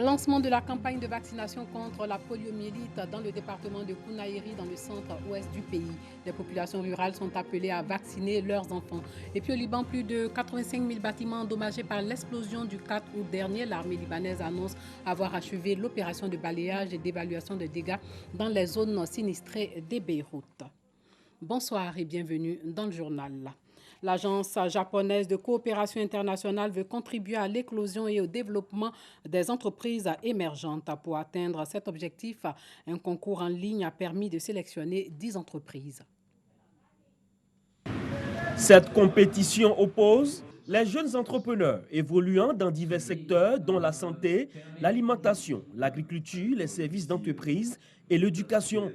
Lancement de la campagne de vaccination contre la poliomyélite dans le département de Kounaïri, dans le centre-ouest du pays. Les populations rurales sont appelées à vacciner leurs enfants. Et puis au Liban, plus de 85 000 bâtiments endommagés par l'explosion du 4 août dernier. L'armée libanaise annonce avoir achevé l'opération de balayage et d'évaluation de dégâts dans les zones sinistrées des Beyrouth. Bonsoir et bienvenue dans le journal. L'Agence japonaise de coopération internationale veut contribuer à l'éclosion et au développement des entreprises émergentes. Pour atteindre cet objectif, un concours en ligne a permis de sélectionner 10 entreprises. Cette compétition oppose les jeunes entrepreneurs évoluant dans divers secteurs dont la santé, l'alimentation, l'agriculture, les services d'entreprise et l'éducation.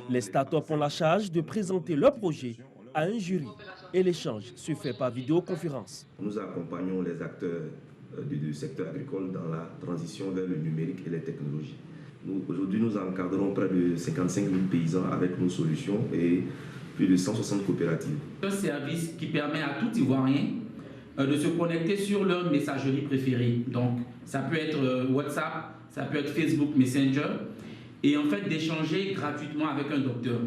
Les startups ont la charge de présenter leurs projets à un jury et l'échange se fait par vidéoconférence. Nous accompagnons les acteurs du secteur agricole dans la transition vers le numérique et les technologies. Aujourd'hui, nous encadrons près de 55 000 paysans avec nos solutions et plus de 160 coopératives. Un service qui permet à tout Ivoirien de se connecter sur leur messagerie préférée. Donc, ça peut être WhatsApp, ça peut être Facebook Messenger, et en fait d'échanger gratuitement avec un docteur.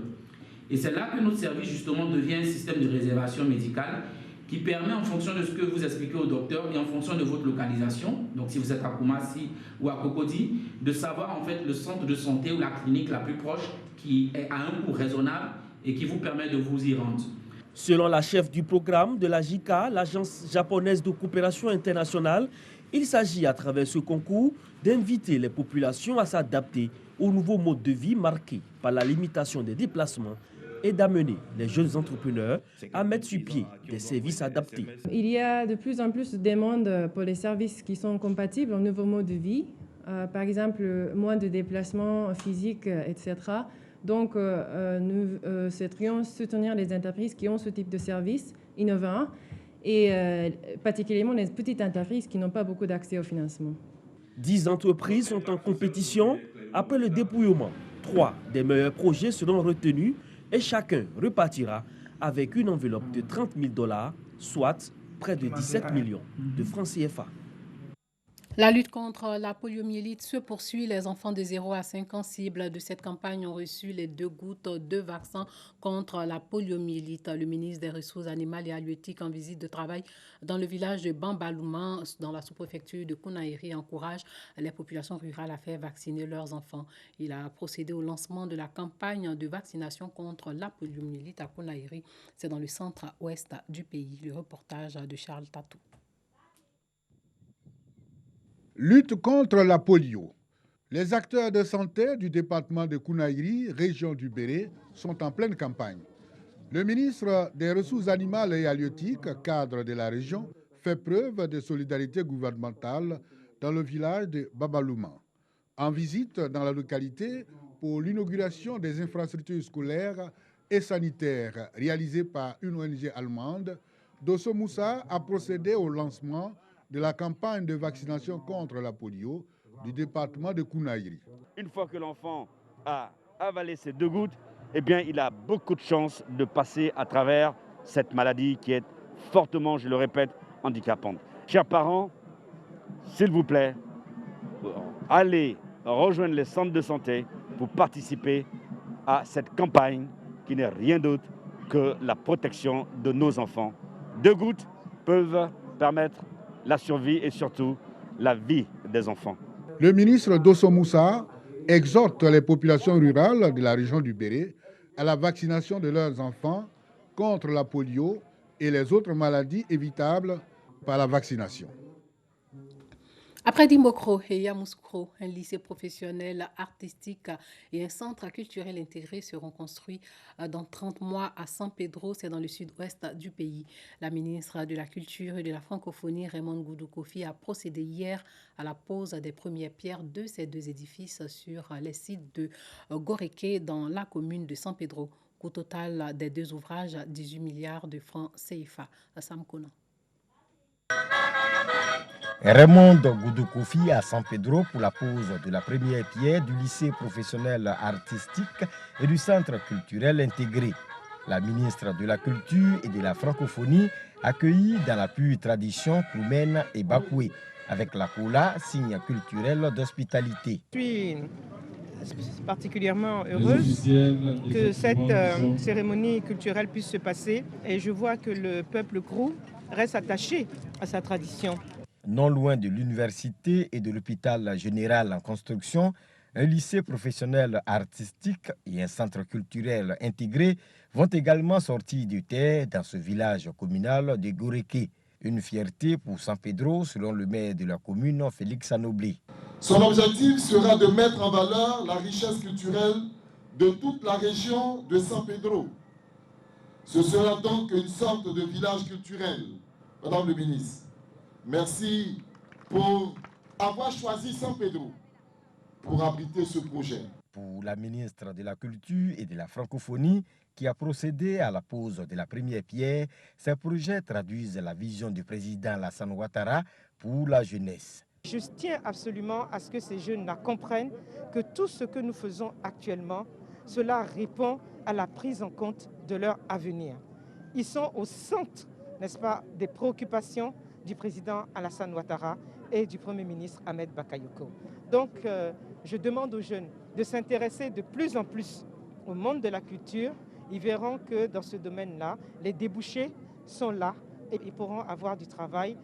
Et c'est là que notre service justement devient un système de réservation médicale qui permet en fonction de ce que vous expliquez au docteur et en fonction de votre localisation, donc si vous êtes à Koumassi ou à Cocody, de savoir en fait le centre de santé ou la clinique la plus proche qui est à un coût raisonnable et qui vous permet de vous y rendre. Selon la chef du programme de la JICA, l'Agence japonaise de coopération internationale, il s'agit à travers ce concours d'inviter les populations à s'adapter aux nouveaux modes de vie marqués par la limitation des déplacements et d'amener les jeunes entrepreneurs à mettre sur pied des services adaptés. Il y a de plus en plus de demandes pour les services qui sont compatibles au nouveau mode de vie, par exemple moins de déplacements physiques, etc. Donc nous souhaiterions soutenir les entreprises qui ont ce type de services innovants et particulièrement les petites entreprises qui n'ont pas beaucoup d'accès au financement. 10 entreprises sont en compétition. Après le dépouillement, 3 des meilleurs projets seront retenus et chacun repartira avec une enveloppe de 30 000 $, soit près de 17 millions de francs CFA. La lutte contre la poliomyélite se poursuit. Les enfants de 0 à 5 ans cibles de cette campagne ont reçu les 2 gouttes de vaccin contre la poliomyélite. Le ministre des Ressources animales et halieutiques en visite de travail dans le village de Bambalouma, dans la sous-préfecture de Kounaïri, encourage les populations rurales à faire vacciner leurs enfants. Il a procédé au lancement de la campagne de vaccination contre la poliomyélite à Kounaïri. C'est dans le centre-ouest du pays. Le reportage de Charles Tatou. Lutte contre la polio. Les acteurs de santé du département de Kounaïri, région du Béré, sont en pleine campagne. Le ministre des Ressources animales et halieutiques, cadre de la région, fait preuve de solidarité gouvernementale dans le village de Babalouma. En visite dans la localité pour l'inauguration des infrastructures scolaires et sanitaires réalisées par une ONG allemande, Dosso Moussa a procédé au lancement de la campagne de vaccination contre la polio du département de Kounaïri. Une fois que l'enfant a avalé ces 2 gouttes, eh bien, il a beaucoup de chances de passer à travers cette maladie qui est fortement, je le répète, handicapante. Chers parents, s'il vous plaît, allez rejoindre les centres de santé pour participer à cette campagne qui n'est rien d'autre que la protection de nos enfants. 2 gouttes peuvent permettre la survie et surtout la vie des enfants. Le ministre Dosso Moussa exhorte les populations rurales de la région du Béré à la vaccination de leurs enfants contre la polio et les autres maladies évitables par la vaccination. Après Dimokro et Yamoussoukro, un lycée professionnel artistique et un centre culturel intégré seront construits dans 30 mois à San Pedro, c'est dans le sud-ouest du pays. La ministre de la Culture et de la Francophonie, Raymond Goudou Kofi, a procédé hier à la pose des premières pierres de ces 2 édifices sur les sites de Goréké dans la commune de San Pedro. Coût total des 2 ouvrages, 18 milliards de francs CFA. Sam Konan. Raymond Goudou Kofi à San Pedro pour la pose de la première pierre du lycée professionnel artistique et du centre culturel intégré. La ministre de la Culture et de la Francophonie accueillit dans la pure tradition Koumen et Bakoué, avec la kola, signe culturel d'hospitalité. Je suis particulièrement heureuse que cette cérémonie culturelle puisse se passer et je vois que le peuple Krou reste attaché à sa tradition. Non loin de l'université et de l'hôpital général en construction, un lycée professionnel artistique et un centre culturel intégré vont également sortir de terre dans ce village communal de Goréké. Une fierté pour San Pedro, selon le maire de la commune, Félix Anoblé. Son objectif sera de mettre en valeur la richesse culturelle de toute la région de San Pedro. Ce sera donc une sorte de village culturel. Madame le ministre, merci pour avoir choisi San Pedro pour abriter ce projet. Pour la ministre de la Culture et de la Francophonie, qui a procédé à la pose de la première pierre, ces projets traduisent la vision du président Alassane Ouattara pour la jeunesse. Je tiens absolument à ce que ces jeunes comprennent que tout ce que nous faisons actuellement, cela répond à la prise en compte de leur avenir. Ils sont au centre, n'est-ce pas, des préoccupations du président Alassane Ouattara et du Premier ministre Ahmed Bakayoko. Donc, je demande aux jeunes de s'intéresser de plus en plus au monde de la culture. Ils verront que dans ce domaine-là, les débouchés sont là et ils pourront avoir du travail,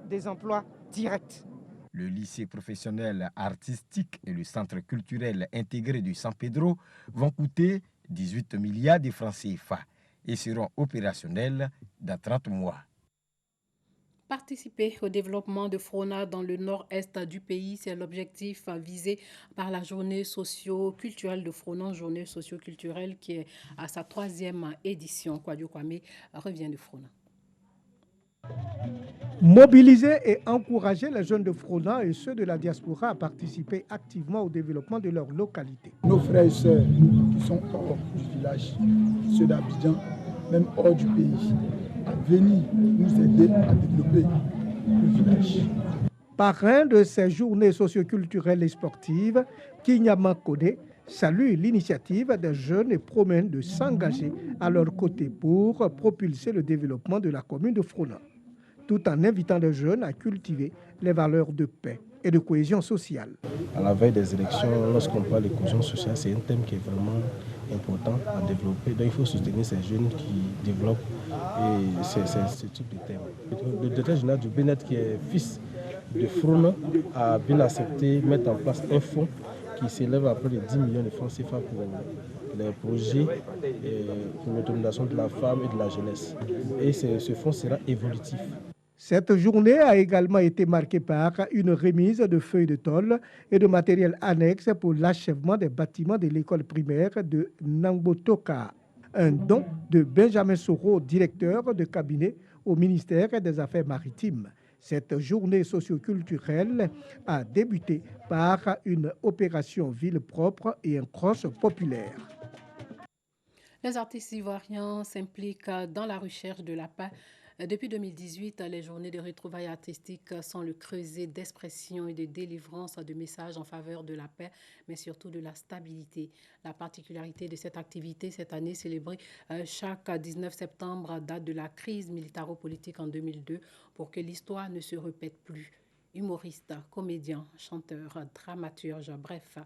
des emplois directs. Le lycée professionnel artistique et le centre culturel intégré du San Pedro vont coûter 18 milliards de francs CFA et seront opérationnels dans 30 mois. Participer au développement de Frona dans le nord-est du pays, c'est l'objectif visé par la journée socio-culturelle de Frona, journée socio-culturelle qui est à sa 3e édition. Kwadio Kwame revient de Frona. Mobiliser et encourager les jeunes de Frona et ceux de la diaspora à participer activement au développement de leur localité. Nos frères et sœurs qui sont hors du village, ceux d'Abidjan, même hors du pays, à venir nous aider à développer le village. Parrain de ces journées socioculturelles et sportives, Kinyama Kode salue l'initiative des jeunes et promet de s'engager à leur côté pour propulser le développement de la commune de Frona, tout en invitant les jeunes à cultiver les valeurs de paix et de cohésion sociale. À la veille des élections, lorsqu'on parle de cohésion sociale, c'est un thème qui est vraiment important à développer. Donc il faut soutenir ces jeunes qui développent ce type de thème. Le directeur général du BNET, qui est fils de Frona, a bien accepté de mettre en place un fonds qui s'élève à près de 10 millions de francs CFA pour les projets pour l'autonomisation de la femme et de la jeunesse. Et ce fonds sera évolutif. Cette journée a également été marquée par une remise de feuilles de tôle et de matériel annexe pour l'achèvement des bâtiments de l'école primaire de Nambotoka. Un don de Benjamin Soro, directeur de cabinet au ministère des Affaires maritimes. Cette journée socioculturelle a débuté par une opération ville propre et un cross populaire. Les artistes ivoiriens s'impliquent dans la recherche de la paix. Depuis 2018, les journées de retrouvailles artistiques sont le creuset d'expression et de délivrance de messages en faveur de la paix, mais surtout de la stabilité. La particularité de cette activité cette année célébrée chaque 19 septembre date de la crise militaro-politique en 2002 pour que l'histoire ne se répète plus. Humoristes, comédiens, chanteurs, dramaturges, bref,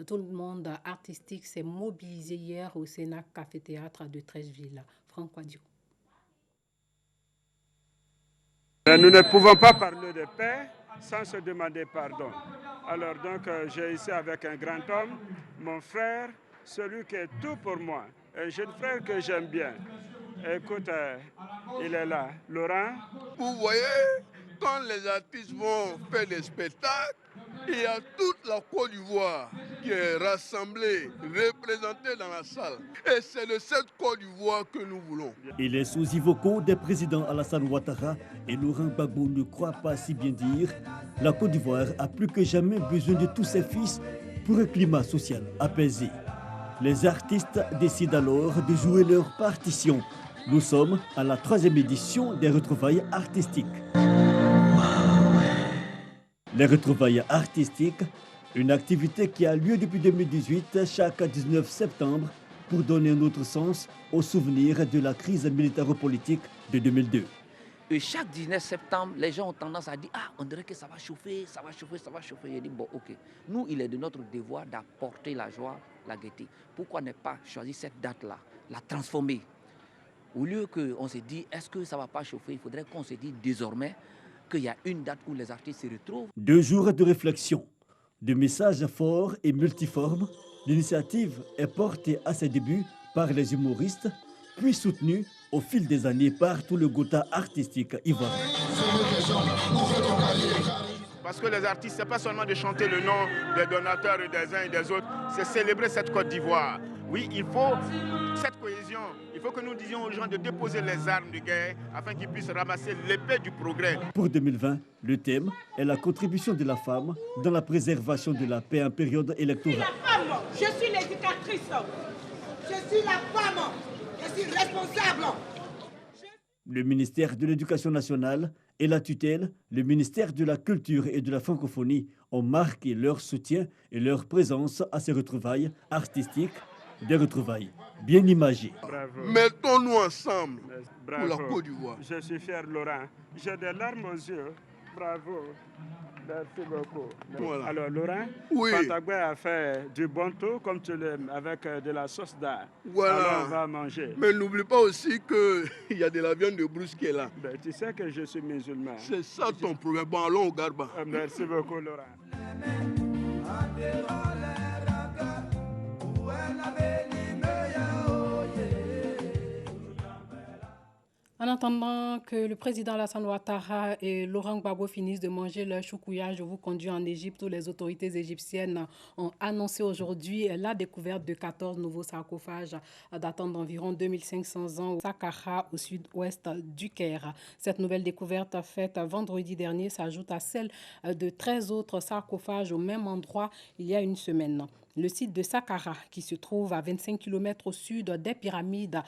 tout le monde artistique s'est mobilisé hier au Sénat Café-Théâtre de Treichville. Franck Kwadio. Nous ne pouvons pas parler de paix sans se demander pardon. Alors donc, j'ai ici avec un grand homme, mon frère, celui qui est tout pour moi, un jeune frère que j'aime bien. Écoute, il est là. Laurent. Vous voyez, quand les artistes vont faire des spectacles, il y a toute la Côte d'Ivoire qui est rassemblée, représentée dans la salle. Et c'est de cette Côte d'Ivoire que nous voulons. Et les sosie vocaux des présidents Alassane Ouattara et Laurent Gbagbo ne croient pas si bien dire. La Côte d'Ivoire a plus que jamais besoin de tous ses fils pour un climat social apaisé. Les artistes décident alors de jouer leur partition. Nous sommes à la 3e édition des retrouvailles artistiques. Les retrouvailles artistiques, une activité qui a lieu depuis 2018 chaque 19 septembre pour donner un autre sens au souvenir de la crise militaro-politique de 2002. Et chaque 19 septembre, les gens ont tendance à dire « Ah, on dirait que ça va chauffer, ça va chauffer, ça va chauffer ». Je dis « Bon, ok, nous, il est de notre devoir d'apporter la joie, la gaieté. Pourquoi ne pas choisir cette date-là, la transformer? Au lieu qu'on se dise « Est-ce que ça ne va pas chauffer ?» Il faudrait qu'on se dise désormais qu'il y a une date où les artistes se retrouvent. 2 jours de réflexion, de messages forts et multiformes. L'initiative est portée à ses débuts par les humoristes, puis soutenue au fil des années par tout le Gotha artistique ivoirien. Parce que les artistes, ce n'est pas seulement de chanter le nom des donateurs et des uns et des autres, c'est célébrer cette Côte d'Ivoire. Oui, il faut cette cohésion. Il faut que nous disions aux gens de déposer les armes de guerre afin qu'ils puissent ramasser l'épée du progrès. Pour 2020, le thème est la contribution de la femme dans la préservation de la paix en période électorale. Je suis l'éducatrice, je suis la femme, je suis responsable. Le ministère de l'Éducation nationale et la tutelle, le ministère de la Culture et de la Francophonie ont marqué leur soutien et leur présence à ces retrouvailles artistiques, des retrouvailles bien imagées. Mettons-nous ensemble Bravo. pour la Côte d'Ivoire. Je suis fier, Laurent. J'ai des larmes aux yeux. Bravo. Merci beaucoup. Voilà. Alors, Laurent, oui. Pantagoué a fait du bon tour, comme tu l'aimes, avec de la sauce d'ail. Voilà. Alors, on va manger. Mais n'oublie pas aussi qu'il y a de la viande de brousse qui est là. Ben, tu sais que je suis musulman. C'est ça ton problème. Bon, allons au Garba. Merci beaucoup, Laurent. En attendant que le président Alassane Ouattara et Laurent Gbagbo finissent de manger leur choukouya, je vous conduis en Égypte où les autorités égyptiennes ont annoncé aujourd'hui la découverte de 14 nouveaux sarcophages datant d'environ 2500 ans au Saqqara, au sud-ouest du Caire. Cette nouvelle découverte faite vendredi dernier s'ajoute à celle de 13 autres sarcophages au même endroit il y a une semaine. Le site de Saqqara, qui se trouve à 25 km au sud des pyramides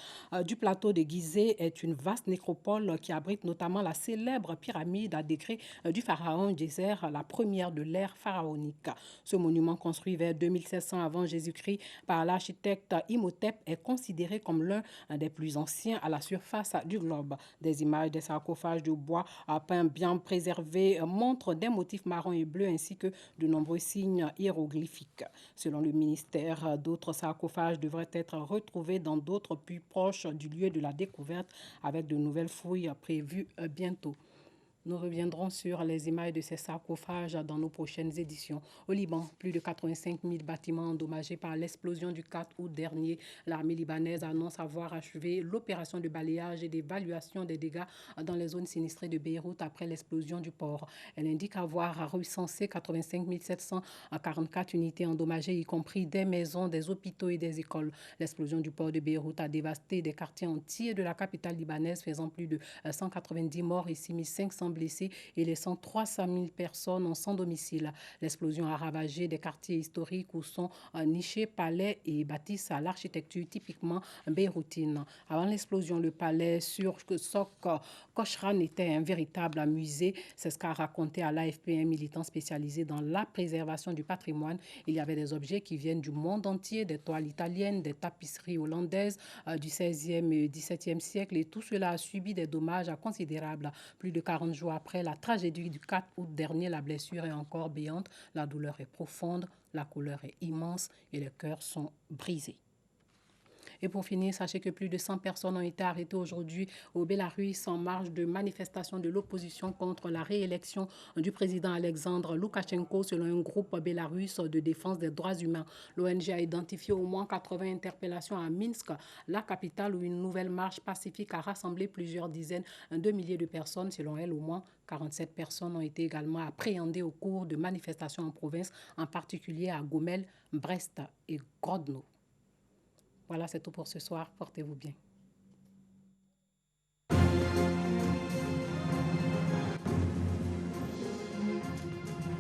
du plateau de Gizeh, est une vaste nécropole qui abrite notamment la célèbre pyramide à décret du pharaon Djéser, la première de l'ère pharaonique. Ce monument construit vers 2700 avant Jésus-Christ par l'architecte Imhotep est considéré comme l'un des plus anciens à la surface du globe. Des images des sarcophages de bois peints bien préservés montrent des motifs marrons et bleus ainsi que de nombreux signes hiéroglyphiques. Selon le ministère, d'autres sarcophages devraient être retrouvés dans d'autres plus proches du lieu de la découverte avec de nouvelles fouilles prévues bientôt. Nous reviendrons sur les images de ces sarcophages dans nos prochaines éditions. Au Liban, plus de 85 000 bâtiments endommagés par l'explosion du 4 août dernier. L'armée libanaise annonce avoir achevé l'opération de balayage et d'évaluation des dégâts dans les zones sinistrées de Beyrouth après l'explosion du port. Elle indique avoir recensé 85 744 unités endommagées, y compris des maisons, des hôpitaux et des écoles. L'explosion du port de Beyrouth a dévasté des quartiers entiers de la capitale libanaise, faisant plus de 190 morts et 6 500 blessés et laissant 300 000 personnes sans domicile. L'explosion a ravagé des quartiers historiques où sont nichés palais et bâtisses à l'architecture typiquement beyroutine. Avant l'explosion, le palais sur Sok Kochran était un véritable musée. C'est ce qu'a raconté à l'AFP un militant spécialisé dans la préservation du patrimoine. Il y avait des objets qui viennent du monde entier, des toiles italiennes, des tapisseries hollandaises du 16e et 17e siècle, et tout cela a subi des dommages considérables. Plus de 40 jours après la tragédie du 4 août dernier, la blessure est encore béante, la douleur est profonde, la colère est immense et les cœurs sont brisés. Et pour finir, sachez que plus de 100 personnes ont été arrêtées aujourd'hui au Bélarus en marge de manifestations de l'opposition contre la réélection du président Alexandre Loukachenko, selon un groupe bélarusse de défense des droits humains. L'ONG a identifié au moins 80 interpellations à Minsk, la capitale, où une nouvelle marche pacifique a rassemblé plusieurs dizaines de milliers de personnes. Selon elle, au moins 47 personnes ont été également appréhendées au cours de manifestations en province, en particulier à Gomel, Brest et Grodno. Voilà, c'est tout pour ce soir. Portez-vous bien.